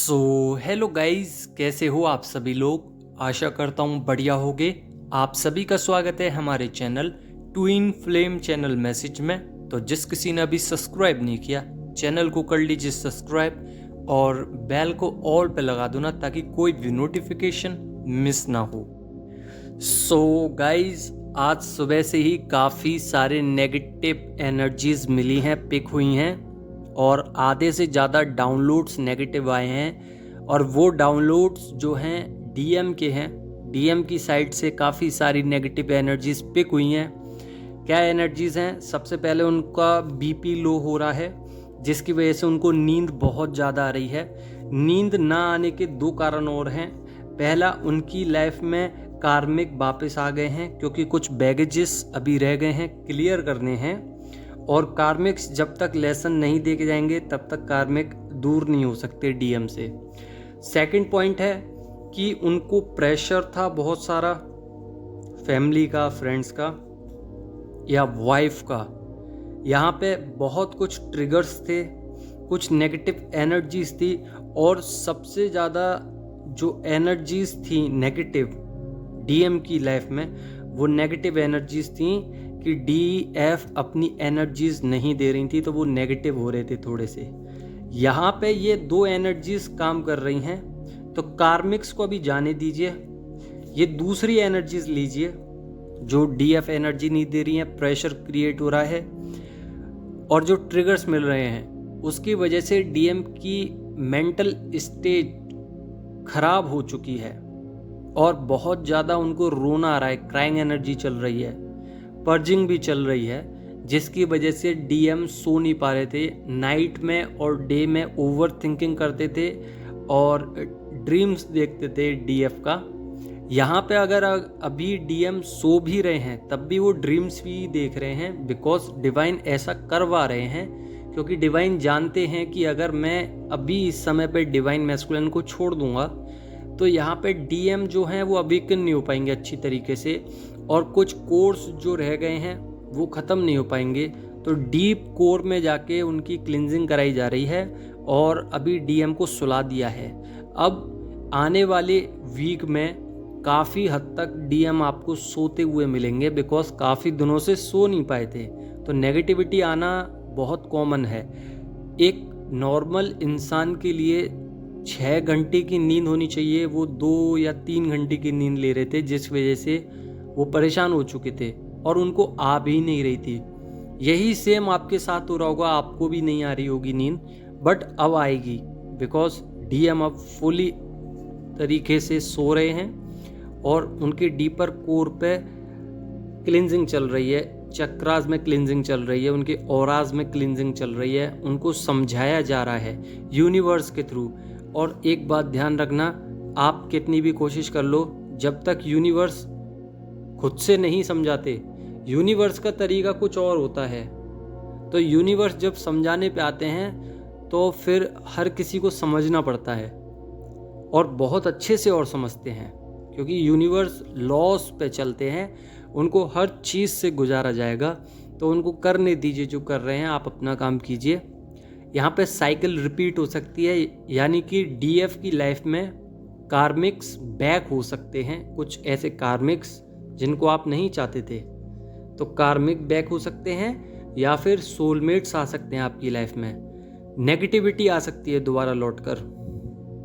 Hello guys, कैसे हो आप सभी लोग। आशा करता हूँ बढ़िया होगे। आप सभी का स्वागत है हमारे channel twin flame channel message में। तो जिस किसी ने अभी सब्सक्राइब नहीं किया, चैनल को कर लीजिए सब्सक्राइब और बेल को ऑल पे लगा दो ना, ताकि कोई भी नोटिफिकेशन मिस ना हो। गाइस, आज सुबह से ही काफ़ी सारे नेगेटिव एनर्जीज मिली हैं, पिक हुई हैं और आधे से ज़्यादा डाउनलोड्स नेगेटिव आए हैं। और वो डाउनलोड्स जो हैं डीएम के हैं। डीएम की साइड से काफ़ी सारी नेगेटिव एनर्जीज पिक हुई हैं। क्या एनर्जीज हैं? सबसे पहले उनका बीपी लो हो रहा है, जिसकी वजह से उनको नींद बहुत ज़्यादा आ रही है। नींद ना आने के दो कारण और हैं। पहला, उनकी लाइफ में कार्मिक वापस आ गए हैं, क्योंकि कुछ बैगेजेस अभी रह गए हैं, क्लियर करने हैं। और कार्मिक्स जब तक लेसन नहीं दे के जाएंगे तब तक कार्मिक दूर नहीं हो सकते डीएम से। सेकंड पॉइंट है कि उनको प्रेशर था बहुत सारा, फैमिली का, फ्रेंड्स का या वाइफ का। यहाँ पे बहुत कुछ ट्रिगर्स थे, कुछ नेगेटिव एनर्जीज थी। और सबसे ज़्यादा जो एनर्जीज थी नेगेटिव डीएम की लाइफ में, वो नेगेटिव एनर्जीज थी कि डीएफ अपनी एनर्जीज नहीं दे रही थी, तो वो नेगेटिव हो रहे थे थोड़े से। यहाँ पे ये दो एनर्जीज काम कर रही हैं, तो कार्मिक्स को अभी जाने दीजिए। ये दूसरी एनर्जीज लीजिए जो डीएफ एनर्जी नहीं दे रही है, प्रेशर क्रिएट हो रहा है और जो ट्रिगर्स मिल रहे हैं उसकी वजह से डीएम की मेंटल स्टेट खराब हो चुकी है और बहुत ज़्यादा उनको रोना आ रहा है, क्राइंग एनर्जी चल रही है, पर्जिंग भी चल रही है, जिसकी वजह से डीएम सो नहीं पा रहे थे। नाइट में और डे में ओवर थिंकिंग करते थे और ड्रीम्स देखते थे डीएफ का। यहाँ पे अगर अभी डीएम सो भी रहे हैं तब भी वो ड्रीम्स भी देख रहे हैं, बिकॉज डिवाइन ऐसा करवा रहे हैं, क्योंकि डिवाइन जानते हैं कि अगर मैं अभी इस समय पे डिवाइन मैस्कुलिन को छोड़ दूंगा तो यहाँ पे डीएम जो हैं वो अवेकन नहीं हो पाएंगे अच्छी तरीके से, और कुछ कोर्स जो रह गए हैं वो ख़त्म नहीं हो पाएंगे। तो डीप कोर में जाके उनकी क्लिनजिंग कराई जा रही है और अभी डीएम को सुला दिया है। अब आने वाले वीक में काफ़ी हद तक डीएम आपको सोते हुए मिलेंगे, बिकॉज काफ़ी दिनों से सो नहीं पाए थे। तो नेगेटिविटी आना बहुत कॉमन है। एक नॉर्मल इंसान के लिए 6 घंटे की नींद होनी चाहिए, वो 2 या 3 घंटे की नींद ले रहे थे, जिस वजह से वो परेशान हो चुके थे और उनको आ भी नहीं रही थी। यही सेम आपके साथ हो रहा होगा, आपको भी नहीं आ रही होगी नींद, बट अब आएगी, बिकॉज डीएम अब फुली तरीके से सो रहे हैं और उनके डीपर कोर पे क्लिनजिंग चल रही है, चक्रास में क्लिनजिंग चल रही है, उनके ऑराज में क्लिनजिंग चल रही है। उनको समझाया जा रहा है यूनिवर्स के थ्रू। और एक बात ध्यान रखना, आप कितनी भी कोशिश कर लो, जब तक यूनिवर्स खुद से नहीं समझाते, यूनिवर्स का तरीका कुछ और होता है। तो यूनिवर्स जब समझाने पे आते हैं तो फिर हर किसी को समझना पड़ता है और बहुत अच्छे से और समझते हैं, क्योंकि यूनिवर्स लॉस पे चलते हैं, उनको हर चीज़ से गुजारा जाएगा। तो उनको करने दीजिए जो कर रहे हैं, आप अपना काम कीजिए। यहाँ पे साइकिल रिपीट हो सकती है, यानी कि डीएफ की लाइफ में कार्मिक्स बैक हो सकते हैं। कुछ ऐसे कार्मिक्स जिनको आप नहीं चाहते थे, तो कार्मिक बैक हो सकते हैं, या फिर सोलमेट्स आ सकते हैं आपकी लाइफ में। नेगेटिविटी आ सकती है दोबारा लौटकर,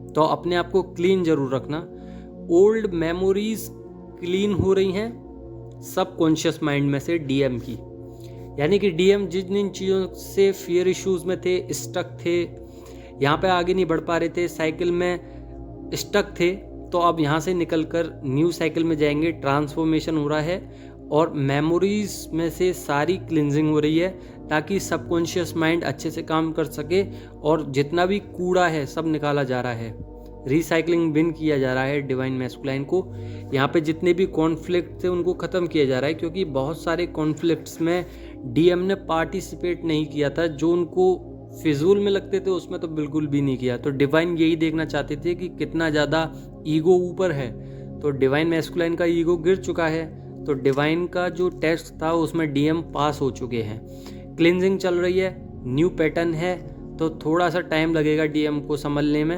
तो अपने आप को क्लीन जरूर रखना। ओल्ड मेमोरीज क्लीन हो रही हैं सबकॉन्शियस माइंड में से डीएम की, यानी कि डीएम जिन जिन चीज़ों से फियर इश्यूज में थे, स्टक थे, यहाँ पे आगे नहीं बढ़ पा रहे थे, साइकिल में स्टक थे, तो अब यहाँ से निकलकर न्यू साइकिल में जाएंगे। ट्रांसफॉर्मेशन हो रहा है और मेमोरीज में से सारी क्लिनजिंग हो रही है, ताकि सबकॉन्शियस माइंड अच्छे से काम कर सके और जितना भी कूड़ा है सब निकाला जा रहा है, रिसाइकलिंग बिन किया जा रहा है डिवाइन मैस्कुलाइन को। यहाँ पे जितने भी कॉन्फ्लिक्ट थे उनको ख़त्म किया जा रहा है, क्योंकि बहुत सारे कॉन्फ्लिक्ट्स में डीएम ने पार्टिसिपेट नहीं किया था। जो उनको फिजूल में लगते थे उसमें तो बिल्कुल भी नहीं किया। तो डिवाइन यही देखना चाहते थे कि कितना ज़्यादा ईगो ऊपर है। तो डिवाइन मैस्कुलाइन का ईगो गिर चुका है, तो डिवाइन का जो टेस्ट था उसमें डीएम पास हो चुके हैं। क्लिनजिंग चल रही है, न्यू पैटर्न है, तो थोड़ा सा टाइम लगेगा डीएम को संभलने में।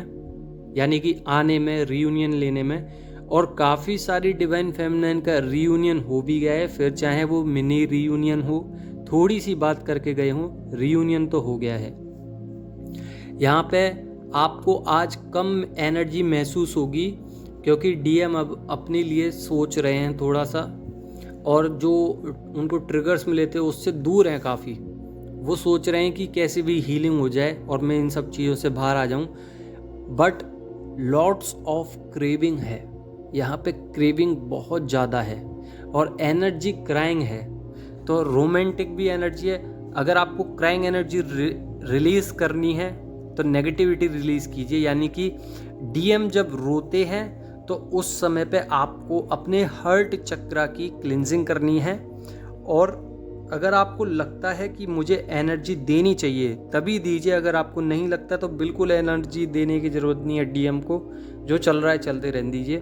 यानी कि आने में, रीयूनियन लेने में। और काफ़ी सारी डिवाइन फेमिनाइन का रीयूनियन हो भी गया है, फिर चाहे वो मिनी रीयूनियन हो, थोड़ी सी बात करके गए हों, रीयूनियन तो हो गया है। यहाँ पे आपको आज कम एनर्जी महसूस होगी क्योंकि डीएम अब अपने लिए सोच रहे हैं थोड़ा सा, और जो उनको ट्रिगर्स मिले थे उससे दूर हैं काफ़ी। वो सोच रहे हैं कि कैसे भी हीलिंग हो जाए और मैं इन सब चीज़ों से बाहर आ जाऊं। बट लॉट्स ऑफ क्रेविंग है, यहाँ पे क्रेविंग बहुत ज़्यादा है और एनर्जी क्राइंग है। तो रोमांटिक भी एनर्जी है। अगर आपको क्राइंग एनर्जी रिलीज़ करनी है तो नेगेटिविटी रिलीज़ कीजिए, यानी कि डीएम जब रोते हैं तो उस समय पे आपको अपने हर्ट चक्रा की क्लिनजिंग करनी है। और अगर आपको लगता है कि मुझे एनर्जी देनी चाहिए तभी दीजिए, अगर आपको नहीं लगता तो बिल्कुल एनर्जी देने की ज़रूरत नहीं है डीएम को। जो चल रहा है चलते रहने दीजिए,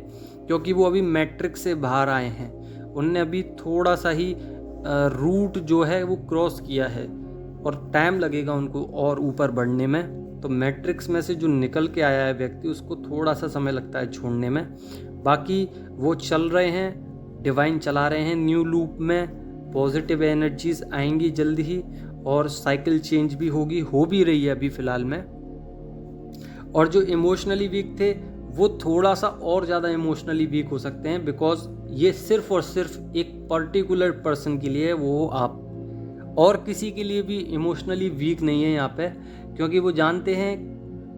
क्योंकि वो अभी मैट्रिक्स से बाहर आए हैं। उनने अभी थोड़ा सा ही रूट जो है वो क्रॉस किया है और टाइम लगेगा उनको और ऊपर बढ़ने में। तो मैट्रिक्स में से जो निकल के आया है व्यक्ति, उसको थोड़ा सा समय लगता है छोड़ने में। बाकी वो चल रहे हैं, डिवाइन चला रहे हैं न्यू लूप में। पॉजिटिव एनर्जीज आएंगी जल्दी ही और साइकिल चेंज भी होगी, हो भी रही है अभी फ़िलहाल में। और जो इमोशनली वीक थे वो थोड़ा सा और ज़्यादा इमोशनली वीक हो सकते हैं, बिकॉज ये सिर्फ और सिर्फ एक पर्टिकुलर पर्सन के लिए, वो आप, और किसी के लिए भी इमोशनली वीक नहीं है यहाँ पे। क्योंकि वो जानते हैं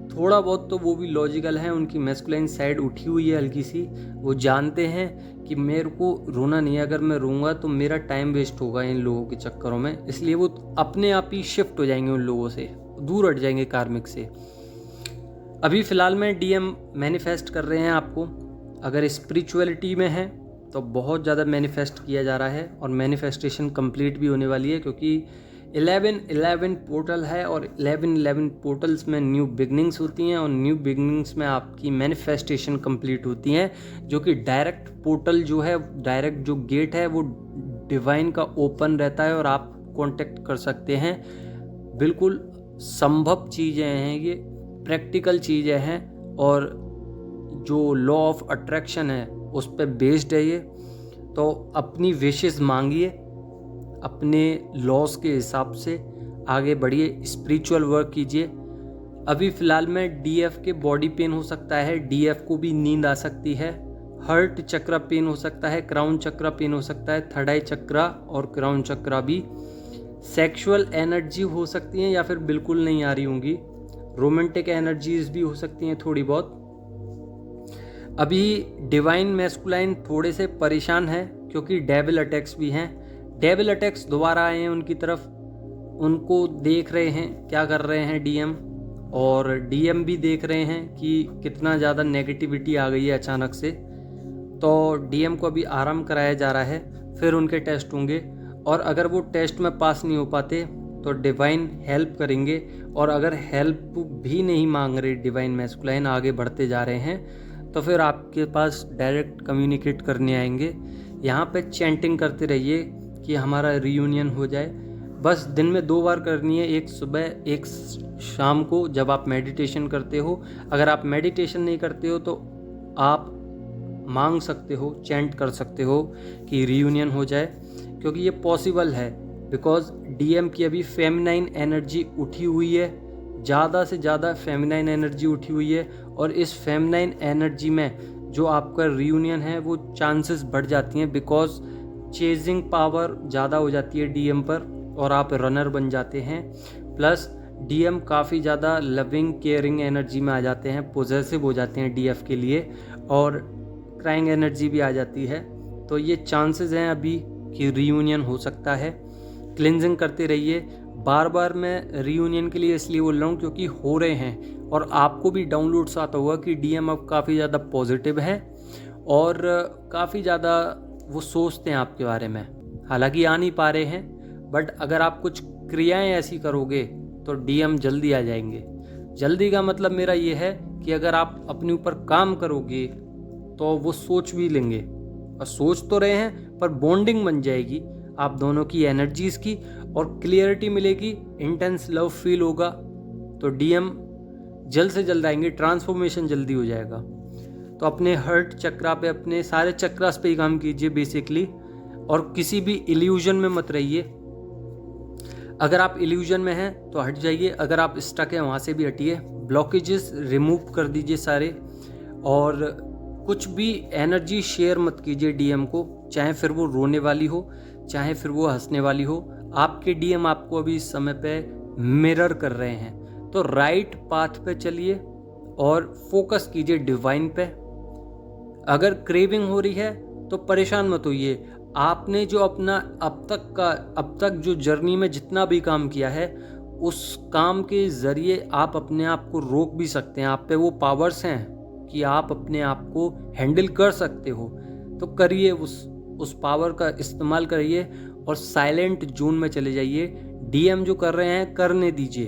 थोड़ा बहुत तो वो भी लॉजिकल है, उनकी मैस्कुलाइन साइड उठी हुई है हल्की सी। वो जानते हैं कि मेरे को रोना नहीं है, अगर मैं रोऊंगा तो मेरा टाइम वेस्ट होगा इन लोगों के चक्करों में, इसलिए वो अपने आप ही शिफ्ट हो जाएंगे, उन लोगों से दूर हट जाएंगे कार्मिक से। अभी फ़िलहाल में डीएम मैनिफेस्ट कर रहे हैं आपको। अगर स्पिरिचुअलिटी में है तो बहुत ज़्यादा मैनिफेस्ट किया जा रहा है और मैनिफेस्टेशन कंप्लीट भी होने वाली है, क्योंकि 11-11 पोर्टल है और 11-11 पोर्टल्स में न्यू बिगनिंग्स होती हैं और न्यू बिगनिंग्स में आपकी मैनिफेस्टेशन कंप्लीट होती हैं। जो कि डायरेक्ट पोर्टल जो है, डायरेक्ट जो गेट है वो डिवाइन का ओपन रहता है और आप कांटेक्ट कर सकते हैं। बिल्कुल संभव चीज़ें हैं ये, प्रैक्टिकल चीज़ें हैं, और जो लॉ ऑफ अट्रैक्शन है उस पर बेस्ड है ये। तो अपनी विशेस मांगिए, अपने लॉस के हिसाब से आगे बढ़िए, स्पिरिचुअल वर्क कीजिए। अभी फ़िलहाल में डीएफ के बॉडी पेन हो सकता है, डीएफ को भी नींद आ सकती है, हर्ट चक्रा पेन हो सकता है, क्राउन चक्रा पेन हो सकता है, थर्ड आई चक्रा और क्राउन चक्रा भी। सेक्सुअल एनर्जी हो सकती हैं या फिर बिल्कुल नहीं आ रही होंगी। रोमांटिक एनर्जीज भी हो सकती हैं थोड़ी बहुत। अभी डिवाइन मैस्कुलाइन थोड़े से परेशान है क्योंकि डेविल अटैक्स भी हैं। डेविल अटैक्स दोबारा आए हैं उनकी तरफ, उनको देख रहे हैं क्या कर रहे हैं डीएम, और डीएम भी देख रहे हैं कि कितना ज़्यादा नेगेटिविटी आ गई है अचानक से। तो डीएम को अभी आराम कराया जा रहा है, फिर उनके टेस्ट होंगे, और अगर वो टेस्ट में पास नहीं हो पाते तो डिवाइन हेल्प करेंगे। और अगर हेल्प भी नहीं मांग रहे डिवाइन मैस्कुलाइन, आगे बढ़ते जा रहे हैं, तो फिर आपके पास डायरेक्ट कम्युनिकेट करने आएंगे। यहाँ पे चैंटिंग करते रहिए कि हमारा रीयूनियन हो जाए। बस दिन में 2 बार करनी है, एक सुबह एक शाम को जब आप मेडिटेशन करते हो। अगर आप मेडिटेशन नहीं करते हो तो आप मांग सकते हो, चैंट कर सकते हो कि रीयूनियन हो जाए, क्योंकि ये पॉसिबल है। बिकॉज डीएम की अभी फेमिनाइन एनर्जी उठी हुई है, ज़्यादा से ज़्यादा फेमिनाइन एनर्जी उठी हुई है, और इस फेमिनाइन एनर्जी में जो आपका रीयूनियन है वो चांसेस बढ़ जाती हैं, बिकॉज चेजिंग पावर ज़्यादा हो जाती है डीएम पर और आप रनर बन जाते हैं। प्लस डीएम काफ़ी ज़्यादा लविंग केयरिंग एनर्जी में आ जाते हैं, पोजेसिव हो जाते हैं डीएफ के लिए, और क्राइंग एनर्जी भी आ जाती है। तो ये चांसेस हैं अभी कि रीयूनियन हो सकता है। क्लिनजिंग करते रहिए। बार बार मैं रीयूनियन के लिए इसलिए बोल रहा हूँ क्योंकि हो रहे हैं, और आपको भी डाउनलोड्स आता होगा कि डीएम अब काफ़ी ज़्यादा पॉजिटिव है और काफ़ी ज़्यादा वो सोचते हैं आपके बारे में। हालांकि आ नहीं पा रहे हैं, बट अगर आप कुछ क्रियाएं ऐसी करोगे तो डीएम जल्दी आ जाएंगे। जल्दी का मतलब मेरा ये है कि अगर आप अपने ऊपर काम करोगे तो वो सोच भी लेंगे, और सोच तो रहे हैं पर बॉन्डिंग बन जाएगी आप दोनों की एनर्जीज़ की, और क्लियरिटी मिलेगी, इंटेंस लव फील होगा। तो डीएम जल्द से जल्द आएंगे, ट्रांसफॉर्मेशन जल्दी हो जाएगा। तो अपने हर्ट चक्रा पे, अपने सारे चक्रास पे ही काम कीजिए बेसिकली, और किसी भी इल्यूजन में मत रहिए। अगर आप इल्यूजन में हैं तो हट जाइए, अगर आप स्टक हैं वहाँ से भी हटिए, ब्लॉकेजेस रिमूव कर दीजिए सारे। और कुछ भी एनर्जी शेयर मत कीजिए डीएम को, चाहे फिर वो रोने वाली हो, चाहे फिर वो हंसने वाली हो। आपके डीएम आपको अभी इस समय पे मिरर कर रहे हैं। तो राइट पाथ पे चलिए और फोकस कीजिए डिवाइन पे। अगर क्रेविंग हो रही है तो परेशान मत होइए। आपने जो अपना अब तक जो जर्नी में जितना भी काम किया है, उस काम के ज़रिए आप अपने आप को रोक भी सकते हैं। आप पे वो पावर्स हैं कि आप अपने आप को हैंडल कर सकते हो। तो करिए, उस पावर का इस्तेमाल करिए और साइलेंट जोन में चले जाइए। डीएम जो कर रहे हैं करने दीजिए,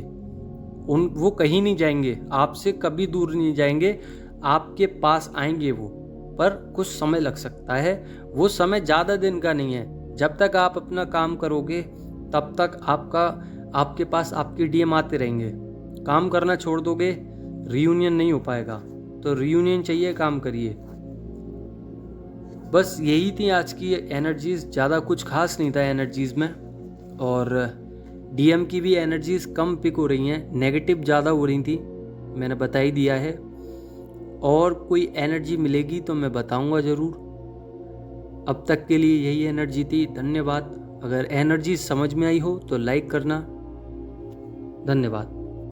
वो कहीं नहीं जाएंगे, आपसे कभी दूर नहीं जाएंगे, आपके पास आएंगे वो, पर कुछ समय लग सकता है। वो समय ज़्यादा दिन का नहीं है। जब तक आप अपना काम करोगे तब तक आपके पास आपके डीएम आते रहेंगे। काम करना छोड़ दोगे, रियूनियन नहीं हो पाएगा। तो रियूनियन चाहिए, काम करिए। बस यही थी आज की एनर्जीज, ज़्यादा कुछ खास नहीं था एनर्जीज में। और डीएम की भी एनर्जीज कम पिक हो रही हैं, नेगेटिव ज़्यादा हो रही थी, मैंने बता ही दिया है। और कोई एनर्जी मिलेगी तो मैं बताऊंगा ज़रूर। अब तक के लिए यही एनर्जी थी। धन्यवाद। अगर एनर्जी समझ में आई हो तो लाइक करना। धन्यवाद।